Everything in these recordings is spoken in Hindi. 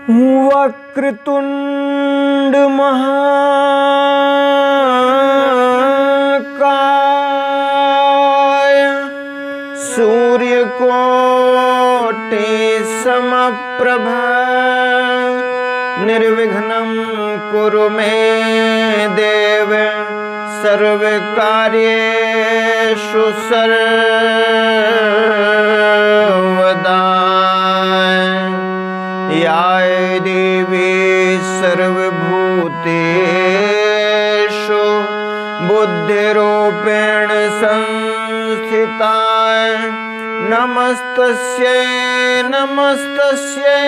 वक्रतुंड महाकाय सूर्यकोटि समप्रभ निर्विघ्नं कुरु मे देव सर्वकार्येषु सर्वदा। या देवी सर्वभूतेषु बुद्धिरूपेण संस्थिता नमस्तस्यै नमस्तस्यै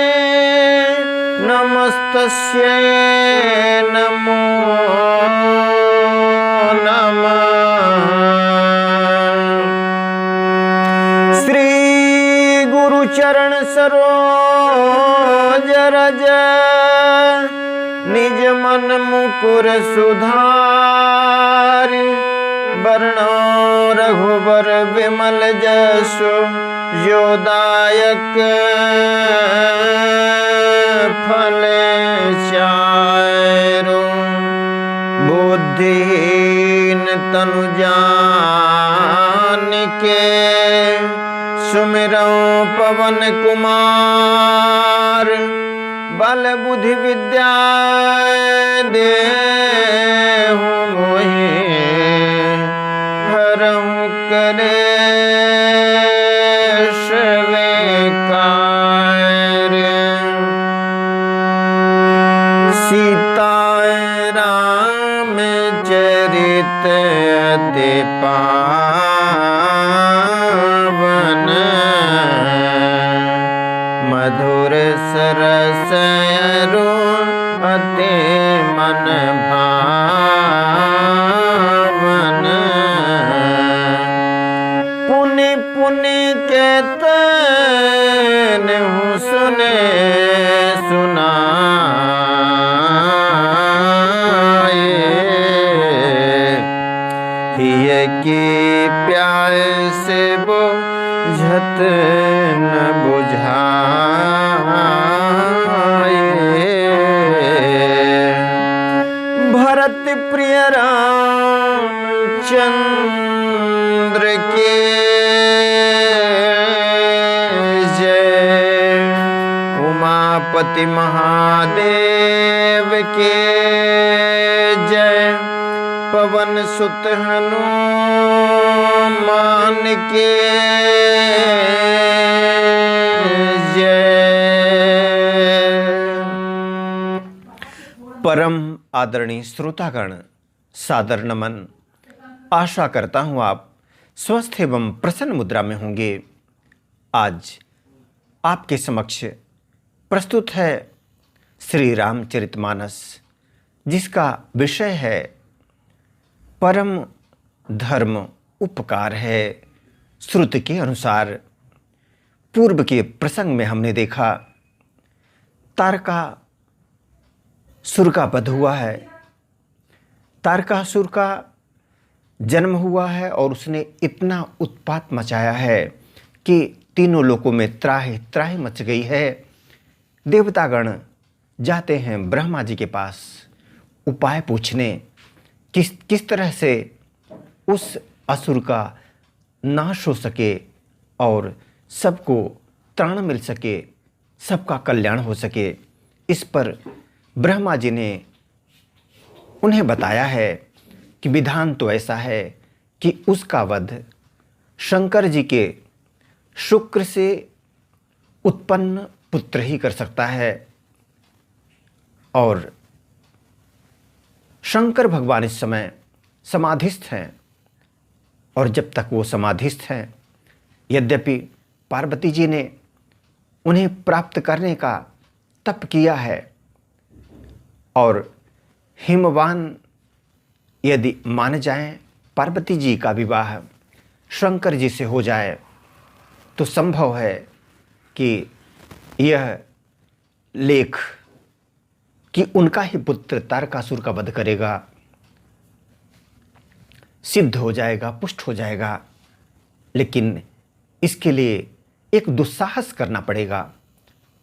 नमस्तस्यै नमो नमः। श्री गुरुचरण सरोज रज निज मन मुकुर सुधार वर्णो रघुबर विमल जसु जोदायक फल चारो बुद्धिहीन तनु जानिके सुमिरौ पवन कुमार बल बुद्धि विद्या देहु मोहि हरहु कलेश विकार। सीता राम चरित अति पावन मधुर सरस अति मन भावन पुनि पुनि केतन सुने सुनाए हिय की प्यास बुझत न बुझाए। भरत प्रिय रामचंद्र के जय उमापति महादेव के जय पवन सुत हनुमान के जय। परम आदरणीय श्रोतागण सादर नमन। आशा करता हूँ आप स्वस्थ एवं प्रसन्न मुद्रा में होंगे। आज आपके समक्ष प्रस्तुत है श्री रामचरितमानस, जिसका विषय है परम धर्म उपकार है। श्रुति के अनुसार पूर्व के प्रसंग में हमने देखा तारकासुर का वध हुआ है। तारकासुर का जन्म हुआ है और उसने इतना उत्पात मचाया है कि तीनों लोकों में त्राहि त्राहि मच गई है। देवतागण जाते हैं ब्रह्मा जी के पास उपाय पूछने, किस तरह से उस असुर का नाश हो सके और सबको त्राण मिल सके, सबका कल्याण हो सके। इस पर ब्रह्मा जी ने उन्हें बताया है कि विधान तो ऐसा है कि उसका वध शंकर जी के शुक्र से उत्पन्न पुत्र ही कर सकता है। और शंकर भगवान इस समय समाधिस्थ हैं, और जब तक वो समाधिस्थ हैं, यद्यपि पार्वती जी ने उन्हें प्राप्त करने का तप किया है, और हिमवान यदि मान जाएं, पार्वती जी का विवाह शंकर जी से हो जाए तो संभव है कि यह लेख कि उनका ही पुत्र तारकासुर का वध करेगा सिद्ध हो जाएगा, पुष्ट हो जाएगा। लेकिन इसके लिए एक दुस्साहस करना पड़ेगा।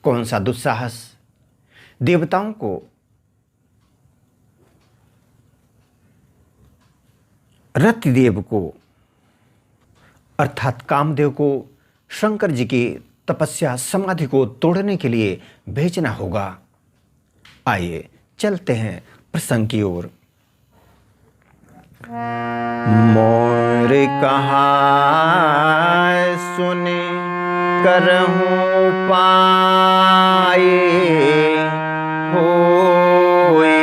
कौन सा दुस्साहस? देवताओं को रतिदेव को अर्थात कामदेव को शंकर जी की तपस्या समाधि को तोड़ने के लिए भेजना होगा। आइए चलते हैं प्रसंग की ओर। मोर कहा सुन करहूं पाए, होए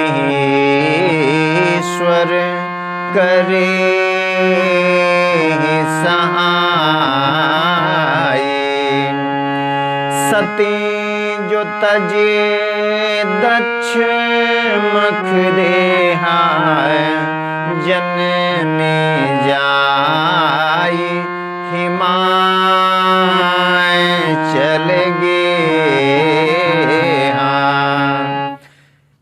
ईश्वर करे सहाय। सती जो तजे दक्ष मख देहा, जन में जाई हिमाय चल गे।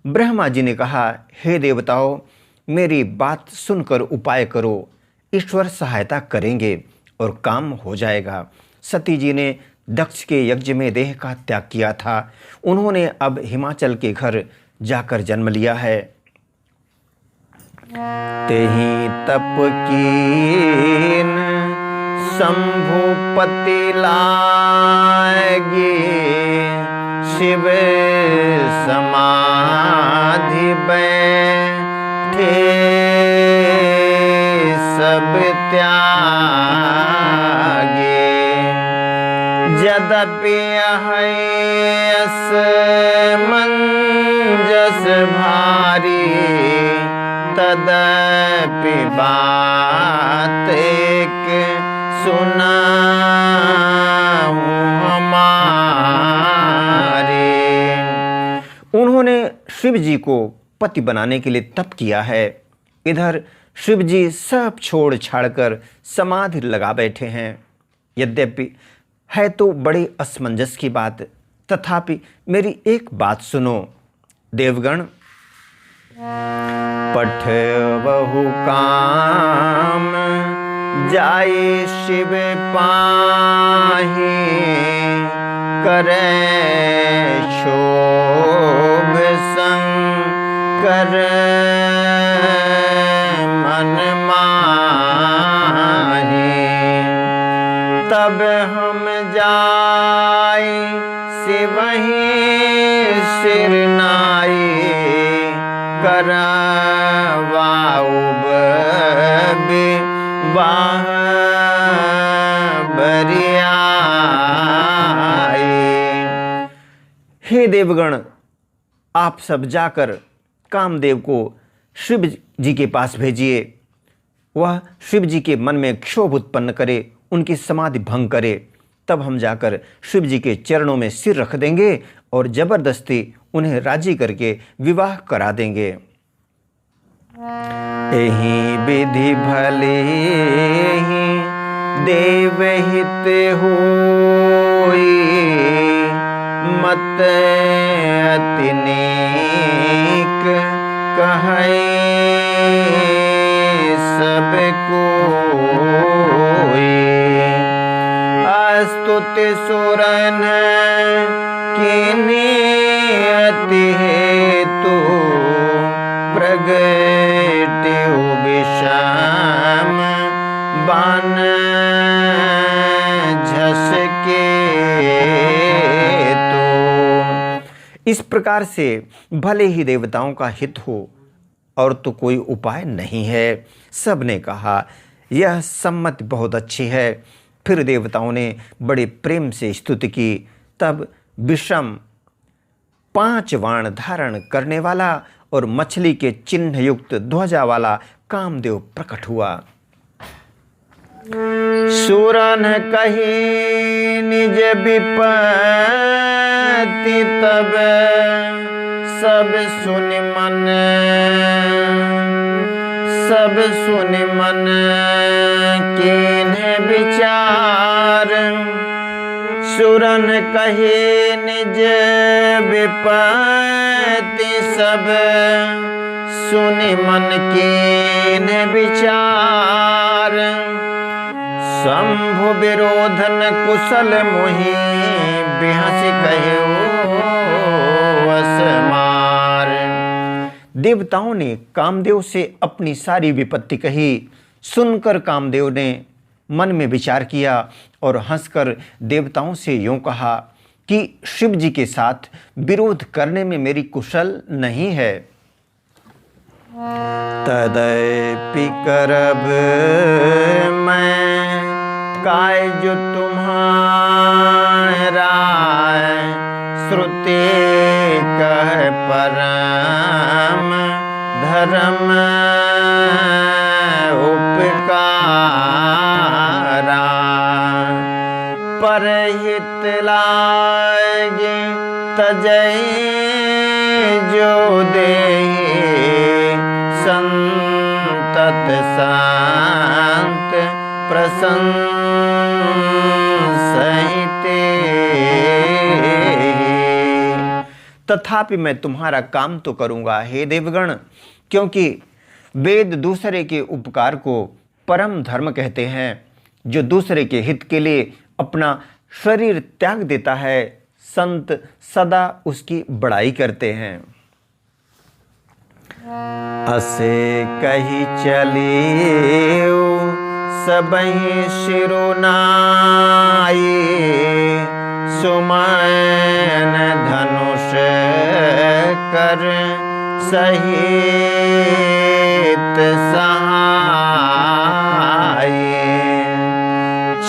ब्रह्मा जी ने कहा, हे देवताओं, मेरी बात सुनकर उपाय करो, ईश्वर सहायता करेंगे और काम हो जाएगा। सती जी ने दक्ष के यज्ञ में देह का त्याग किया था। उन्होंने अब हिमाचल के घर जाकर जन्म लिया है। तेहि तप कीन शंभुपति लागे, शिव समाधि बैठे सब त्यागे। यद्यपि अस मंजस भारी, तदपि बात एक सुनाऊं हमारे। उन्होंने शिव जी को पति बनाने के लिए तप किया है। इधर शिव जी सब छोड़ छाड़कर समाधि लगा बैठे हैं। यद्यपि है तो बड़े असमंजस की बात, तथापि मेरी एक बात सुनो देवगण। पठ बहु काम जाए शिव पाही, करे शोभ संकर मन माही। तब हम जाए शिवहि सिर नाई, करवाऊब विवाह बरियाई। हे देवगण, आप सब जाकर कामदेव को शिव जी के पास भेजिए। वह शिव जी के मन में क्षोभ उत्पन्न करे, उनकी समाधि भंग करे। तब हम जाकर शिव जी के चरणों में सिर रख देंगे और जबरदस्ती उन्हें राजी करके विवाह करा देंगे। एहि विधि भले ही देवहित होई, मत अति नेक कहे सब कोई। स्तुति सुरन कीने अति हेतु, प्रगट्यो विषम बान झसके तो। इस प्रकार से भले ही देवताओं का हित हो और तो कोई उपाय नहीं है। सब ने कहा यह सम्मति बहुत अच्छी है। फिर देवताओं ने बड़े प्रेम से स्तुति की। तब विषम 5 बाण धारण करने वाला और मछली के चिन्ह युक्त ध्वजा वाला कामदेव प्रकट हुआ। सुरन कही निज विपत्ति, तब सब सुनि मन कीन्ह विचार। सुरन कहे निज विपत्ति, सब सुनि मन कीन्ह विचार। शंभु विरोधन कुशल मोहि, बिहसि कहे असम देवताओं ने कामदेव से अपनी सारी विपत्ति कही। सुनकर कामदेव ने मन में विचार किया और हंसकर देवताओं से यूं कहा कि शिव जी के साथ विरोध करने में मेरी कुशल नहीं है। तदैपि करब मैं काय जो तुम्हारा, श्रुति कह परम धर्म उपकारा, परहित लागे तजय जो देहि, संतत शांत प्रसंसहिते। तथापि मैं तुम्हारा काम तो करूंगा हे देवगण, क्योंकि वेद दूसरे के उपकार को परम धर्म कहते हैं। जो दूसरे के हित के लिए अपना शरीर त्याग देता है, संत सदा उसकी बड़ाई करते हैं। असे कही चलियो सबहि शिरोनाई, सुमन धनुष कर सहित सहाय,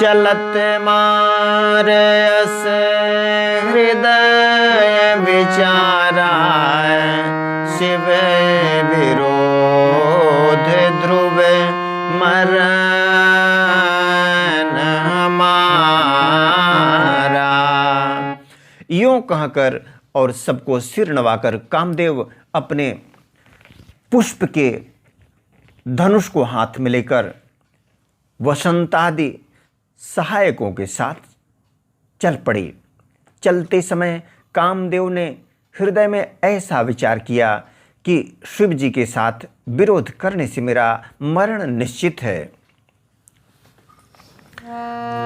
चलत मार अस हृदय विचारा, शिव विरोध ध्रुव मरण हमारा। यूं कहकर और सबको सिर नवाकर कामदेव अपने पुष्प के धनुष को हाथ में लेकर वसंतादि सहायकों के साथ चल पड़े। चलते समय कामदेव ने हृदय में ऐसा विचार किया कि शिव जी के साथ विरोध करने से मेरा मरण निश्चित है।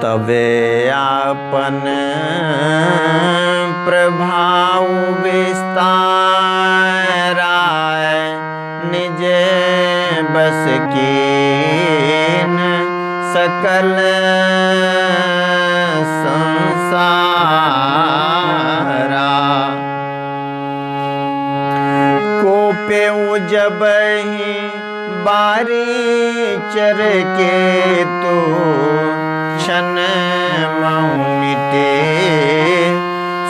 तबे आपन प्रभाव विस्तारा, निज बस कीन सकल संसारा। कोपेऊ जब ही बारी चर के तो, क्षण महु मिटे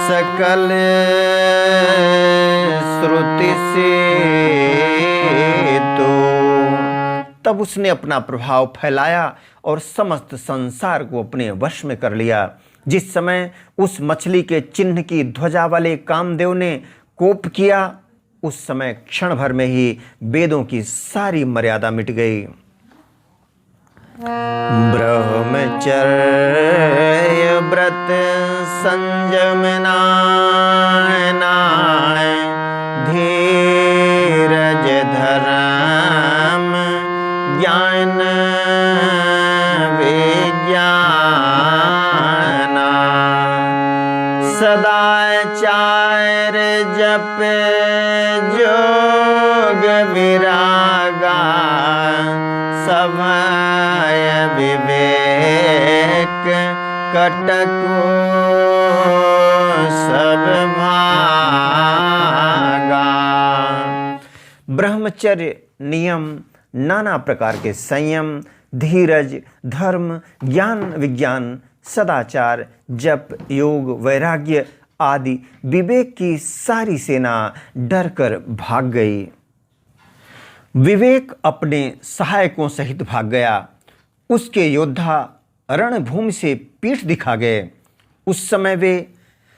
सकल श्रुति से तो। तब उसने अपना प्रभाव फैलाया और समस्त संसार को अपने वश में कर लिया। जिस समय उस मछली के चिन्ह की ध्वजा वाले कामदेव ने कोप किया, उस समय क्षण भर में ही वेदों की सारी मर्यादा मिट गई। ब्रह्मचर्य व्रत संयम नाय, धीरज धर्म ज्ञान विज्ञान, सदाचार जप जोग विरागा, समय विवेक कटको सब भागा। ब्रह्मचर्य नियम, नाना प्रकार के संयम, धीरज, धर्म, ज्ञान विज्ञान, सदाचार, जप, योग, वैराग्य आदि विवेक की सारी सेना डरकर भाग गई। विवेक अपने सहायकों सहित भाग गया। उसके योद्धा रणभूमि से पीठ दिखा गए। उस समय वे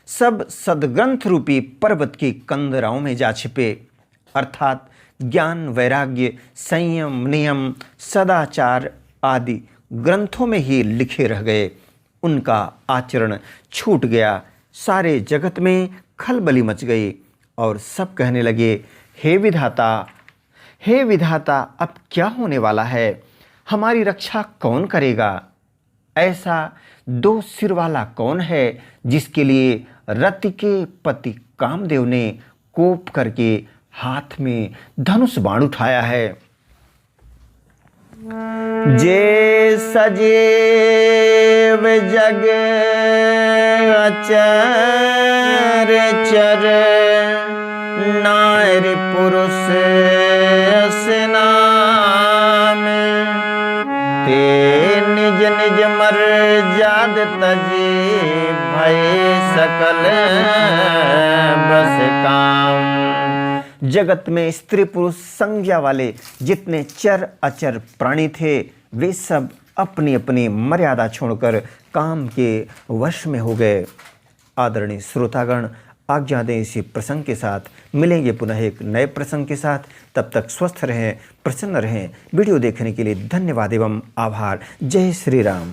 सब सद्ग्रंथ रूपी पर्वत की कंदराओं में जा छिपे, अर्थात ज्ञान, वैराग्य, संयम, नियम, सदाचार आदि ग्रंथों में ही लिखे रह गए। उनका आचरण छूट गया। सारे जगत में खलबली मच गई और सब कहने लगे, हे विधाता, हे विधाता, अब क्या होने वाला है? हमारी रक्षा कौन करेगा? ऐसा दो सिर वाला कौन है जिसके लिए रति के पति कामदेव ने कोप करके हाथ में धनुष बाण उठाया है। जे सजीव जग अचर चर, नारी पुरुष नाम, ते निज निज मर्याद तजी, भय सकल बस काम। जगत में स्त्री पुरुष संज्ञा वाले जितने चर अचर प्राणी थे, वे सब अपनी अपनी मर्यादा छोड़कर काम के वश में हो गए। आदरणीय श्रोतागण, आज्ञा दें इसी प्रसंग के साथ। मिलेंगे पुनः एक नए प्रसंग के साथ। तब तक स्वस्थ रहें, प्रसन्न रहें। वीडियो देखने के लिए धन्यवाद एवं आभार। जय श्री राम।